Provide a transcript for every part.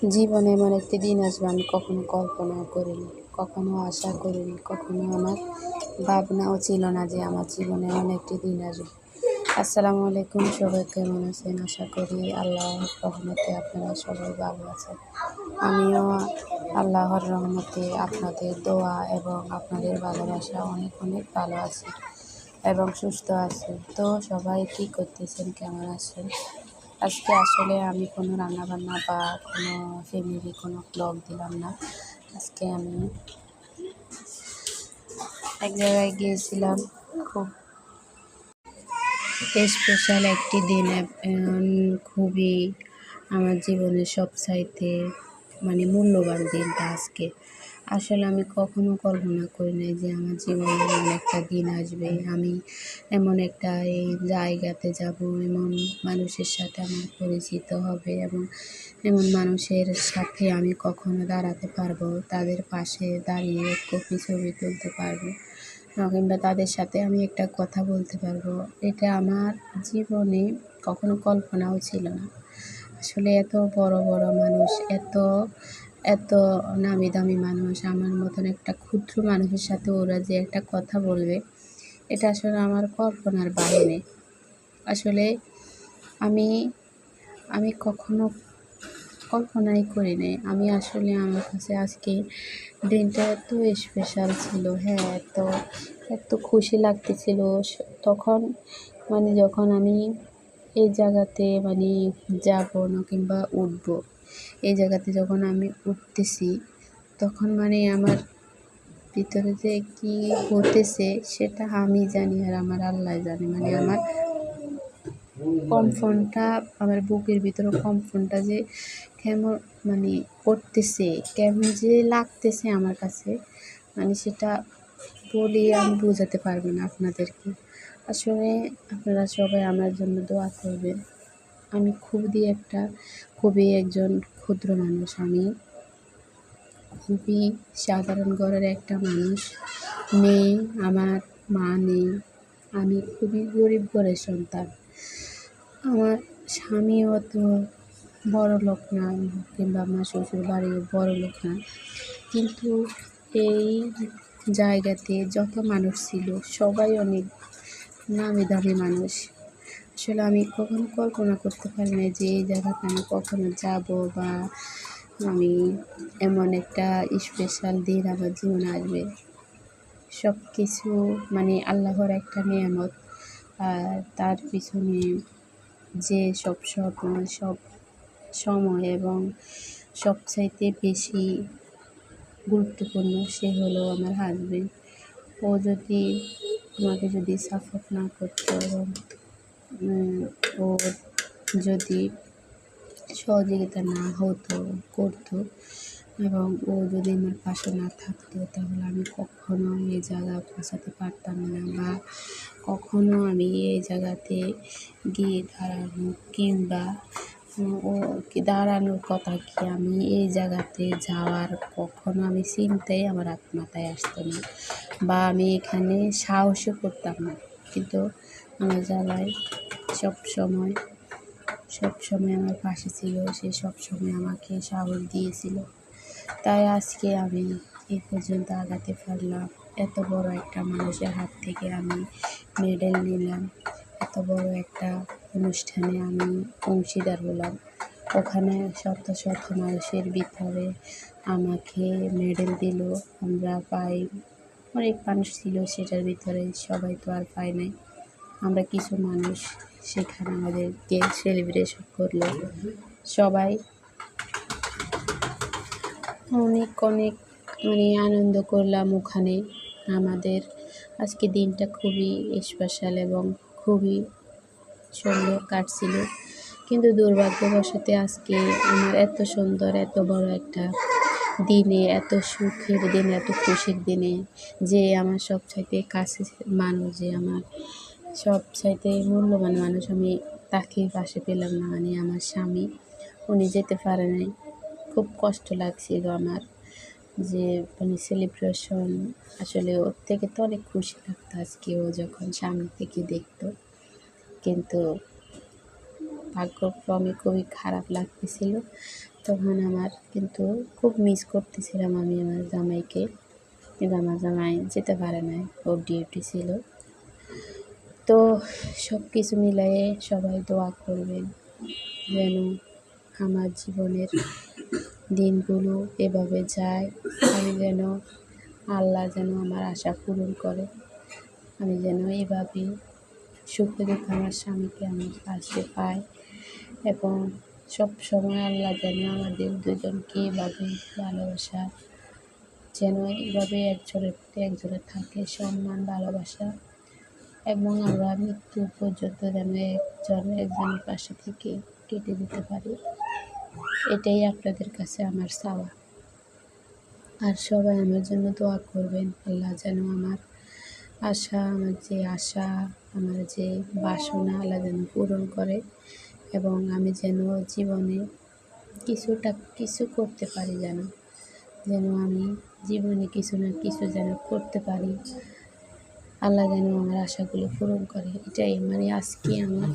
জীবনে এমন একটি দিন আসবে আমি কখনো কল্পনাও করিনি, কখনো আশা করিনি, কখনো আমার ভাবনাও ছিল না যে আমার জীবনে এমন একটি দিন আসবে। আসসালামু আলাইকুম, সবাই কেমন আছেন? আশা করি আল্লাহর রহমতে আপনারা সবাই ভালো আছেন। আমিও আল্লাহর রহমতে আপনাদের দোয়া এবং আপনাদের ভালোবাসা অনেক অনেক ভালো আছি এবং সুস্থ আছি। তো সবাই কী করতেছেন, কেমন আছেন? আজকে আসলে আমি কোনো রান্নাবান্না বা কোনো ফ্যামিলি কোনো ব্লগ দিলাম না। আজকে আমি এক জায়গায় গিয়েছিলাম, খুব স্পেশাল একটি দিন, খুবই আমার জীবনের সবচাইতে মূল্যবান দিনটা আজকে। আসলে আমি কখনো কল্পনা করি নাই যে আমার জীবনে এমন একটা দিন আসবে, আমি এমন একটা এই জায়গাতে যাব, এমন মানুষের সাথে আমার পরিচিত হবে এবং এমন মানুষের সাথে আমি কখনো দাঁড়াতে পারবো, তাদের পাশে দাঁড়িয়ে কপি ছবি তুলতে পারবো কিংবা তাদের সাথে আমি একটা কথা বলতে পারবো। এটা আমার জীবনে কখনো কল্পনাও ছিল না। আসলে এত বড় বড় মানুষ, এত এত নামি দামি মানুষ, আমার মতন একটা ক্ষুদ্র মানুষের সাথে ওরা যে একটা কথা বলবে, এটা আসলে আমার কল্পনার বাইরে। আসলে আমি আমি কখনো কল্পনাই করি নাই। আমি আসলে আমার কাছে আজকে দিনটা এত স্পেশাল ছিল, হ্যাঁ, এত এত খুশি লাগতেছিল তখন, যখন আমি এই জায়গাতে যাব না কিংবা উঠবো, এই জায়গাতে যখন আমি উঠতেছি, তখন আমার ভিতরে যে কি হতেছে সেটা আমি জানি আর আমার আল্লাহ জানে। আমার কম্পনটা, আমার বুকের ভিতরে কম্পনটা যে কেমন করতেছে, কেমন যে লাগতেছে আমার কাছে, সেটা বলে আমি বোঝাতে পারবো না আপনাদেরকে। আসলে আপনারা সবাই আমার জন্য দোয়া করবেন। আমি খুবই একজন ক্ষুদ্র মানুষ, আমি খুবই সাধারণ ঘরের একটা মানুষ, মেয়ে, আমার মা নেই, আমি খুবই গরিব ঘরের সন্তান। আমার স্বামীও তো বড় লোক না কিংবা আমার শ্বশুর বাড়িও বড় লোক না, কিন্তু এই জায়গাতে যত মানুষ ছিল সবাই অনেক নামি দামি মানুষ। আসলে আমি কখনো কল্পনা করতে পারি না যে এই জায়গাতে আমি কখনো যাব বা আমি এমন একটা স্পেশাল দিন আমার জীবনে আসবে। সব কিছু আল্লাহর একটা নিয়ামত, আর তার পিছনে যে সব সময় এবং সবচাইতে বেশি গুরুত্বপূর্ণ, সে হলো আমার হাজবেন্ড। ও যদি আমাকে সাপোর্ট না করতো এবং ওর যদি সহযোগিতা না করতো এবং ও যদি আমার পাশে না থাকতো, তাহলে আমি কখনো এই জায়গা পৌঁছাতে পারতাম না বা কখনো আমি এই জায়গাতে গিয়ে দাঁড়ানো কিংবা দাঁড়ানোর কথা কি, আমি এই জায়গাতে যাওয়ার কখনো আমি চিন্তাই আমার মাথায় আসতো না বা আমি এখানে সাহসও করতাম না। কিন্তু আমার জায়গায় সবসময় আমার পাশে ছিল, সে সবসময় আমাকে সাহস দিয়েছিল। তাই আজকে আমি এই পর্যন্ত আগাতে পারলাম। এত বড় একটা মানুষের হাত থেকে আমি মেডেল নিলাম, এত বড় একটা অনুষ্ঠানে আমি অংশীদার হলাম। ওখানে শত শত মানুষের ভিতরে আমাকে মেডেল দিল, আমরা পাই, অনেক মানুষ ছিল সেটার ভিতরে, সবাই তো আর পায় নাই। আমরা কিছু মানুষ সেখানে আমাদেরকে সেলিব্রেশন করলো, সবাই অনেক অনেক আনন্দ করলাম ওখানে। আমাদের আজকে দিনটা খুবই স্পেশাল এবং খুবই সুন্দর কাটছিল, কিন্তু দুর্ভাগ্যবশত আজকে আমার এত সুন্দর, এত বড় একটা দিনে, এত সুখের দিনে, এত খুশির দিনে, যে আমার সবচাইতে কাছের মানুষ, যে আমার সবচাইতে মূল্যবান মানুষ, আমি তাকে পাশে পেলাম না, আমার স্বামী, উনি যেতে পারে নাই। খুব কষ্ট লাগছিল আমার, যে সেলিব্রেশন, আসলে ওর থেকে তো অনেক খুশি লাগতো আজকে ও যখন সামনে থেকে দেখতো, কিন্তু ভাগ্যক্রমে খুবই খারাপ লাগতেছিল। তখন আমার কিন্তু খুব মিস করতেছিলাম আমি আমার জামাইকে, কিন্তু আমার জামাই যেতে পারে নাই, ওর ডিউটি ছিল। তো সব কিছু মিলিয়ে সবাই দোয়া করবেন যেন আমার জীবনের দিনগুলো এভাবে যায়, আমি যেন আল্লাহ যেন আমার আশা পূরণ করে, আমি যেন এভাবে সুখে দুঃখে আমার স্বামীকে আমার পাশে পাই, এবং সব সময় আল্লাহ যেন আমাদের দুজনকে এভাবে ভালোবাসা, যেন এইভাবে একজনের প্রতি একজনের থাকে সম্মান ভালোবাসা, এবং আমরা মৃত্যু পর্যন্ত যেন একজনের পাশে থেকে কেটে দিতে পারি। এটাই আপনাদের কাছে আমার চাওয়া। আর সবাই আমার জন্য দোয়া করবেন, আল্লাহ যেন আমার আশা, আমার যে বাসনা আল্লাহ যেন পূরণ করে, এবং আমি যেন জীবনে কিছু করতে পারি, যেন আমি জীবনে কিছু না কিছু যেন করতে পারি, আল্লাহ যেন আমার আশাগুলো পূরণ করে। এটাই আজকে আমার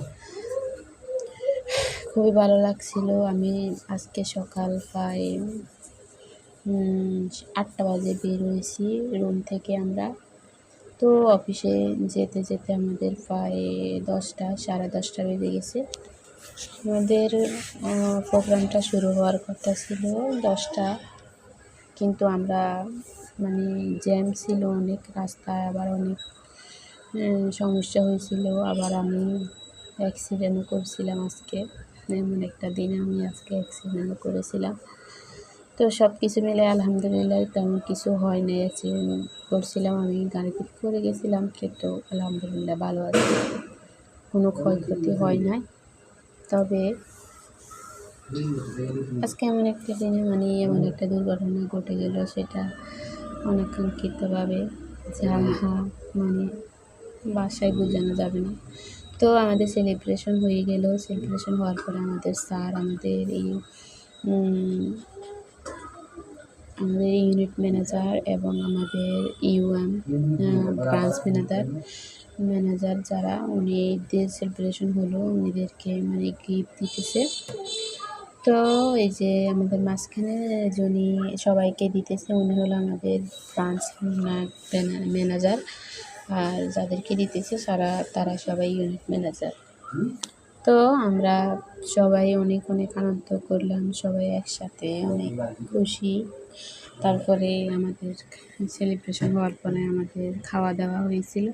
খুবই ভালো লাগছিল। আমি আজকে সকাল প্রায় 8টা বাজে বের হয়েছি রুম থেকে আমরা। তো অফিসে যেতে যেতে আমাদের প্রায় 10টা, 10:30 বেজে গেছে। আমাদের প্রোগ্রামটা শুরু হওয়ার কথা ছিল 10টা, কিন্তু আমরা জ্যাম ছিল অনেক রাস্তায়, আবার অনেক সমস্যা হয়েছিল, আবার আমি অ্যাক্সিডেন্টও করছিলাম আজকে, এমন একটা দিনে আমি আজকে অ্যাক্সিডেন্টও করেছিলাম। তো সব কিছু মিলে আলহামদুলিল্লাহ তেমন কিছু হয় নাই। অ্যাক্সিডেন্ট করছিলাম আমি, গাড়িতে পড়ে গেছিলাম, কিন্তু আলহামদুলিল্লাহ ভালো আছে, কোনো ক্ষয়ক্ষতি হয় নাই। তবে আজকে এমন একটা দিনে এমন একটা দুর্ঘটনা ঘটে গেল, সেটা অনাকাঙ্ক্ষিতভাবে যা বাসায় বোঝানো যাবে না। তো আমাদের সেলিব্রেশন হয়ে গেল। সেলিব্রেশন হওয়ার পরে আমাদের স্যার, আমাদের ইউনিট ম্যানেজার এবং আমাদের ব্রাঞ্চ ম্যানেজার যারা, উনিদের সেলিব্রেশন হলো, উনিদেরকে গিফট দিতেছে। তো এই যে আমাদের মাঝখানে যিনি সবাইকে দিতেছে, উনি হলো আমাদের ব্রাঞ্চ ম্যানেজার, আর যাদেরকে দিতেছে তারা সবাই ইউনিট ম্যানেজার। তো আমরা সবাই অনেক আনন্দ করলাম, সবাই একসাথে অনেক খুশি। তারপরে আমাদের সেলিব্রেশন হওয়ার পরে আমাদের খাওয়া দাওয়া হয়েছিল।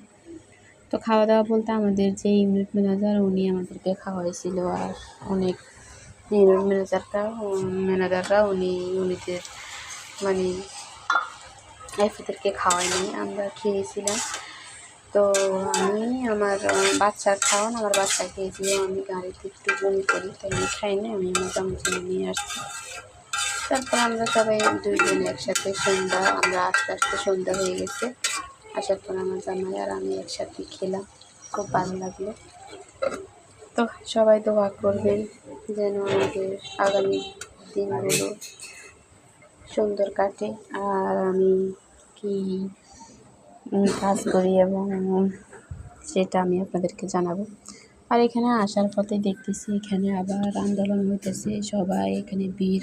তো খাওয়া দাওয়া বলতে আমাদের যে ইউনিট উনি আমাদেরকে খাওয়াইছিল, আর অনেক ইউনিট ম্যানেজাররা উনিদের এদেরকে খাওয়ায়নি, আমরা খেয়েছিলাম। তো আমি আমার বাচ্চার আমার বাচ্চা খেয়েছিল, আমি গাড়িতে একটু বমি করি, তাই আমি খাইনি, আমি আমার জামাই নিয়ে আসছি। তারপর আমরা সবাই দুইজনে একসাথে আমরা আস্তে আস্তে সন্ধ্যা হয়ে গেছে, আসার পর আমার জামাই আর আমি একসাথে খেলাম, খুব ভালো লাগলো। তো সবাই দোয়া করবেন যেন আমাদের আগামী দিনগুলো সুন্দর কাটে, আর আমি কি কাজ করি এবং সেটা আমি আপনাদেরকে জানাবো। আর এখানে আসার পথে দেখতেছি এখানে আবার আন্দোলন হইতেছে, সবাই এখানে ভিড়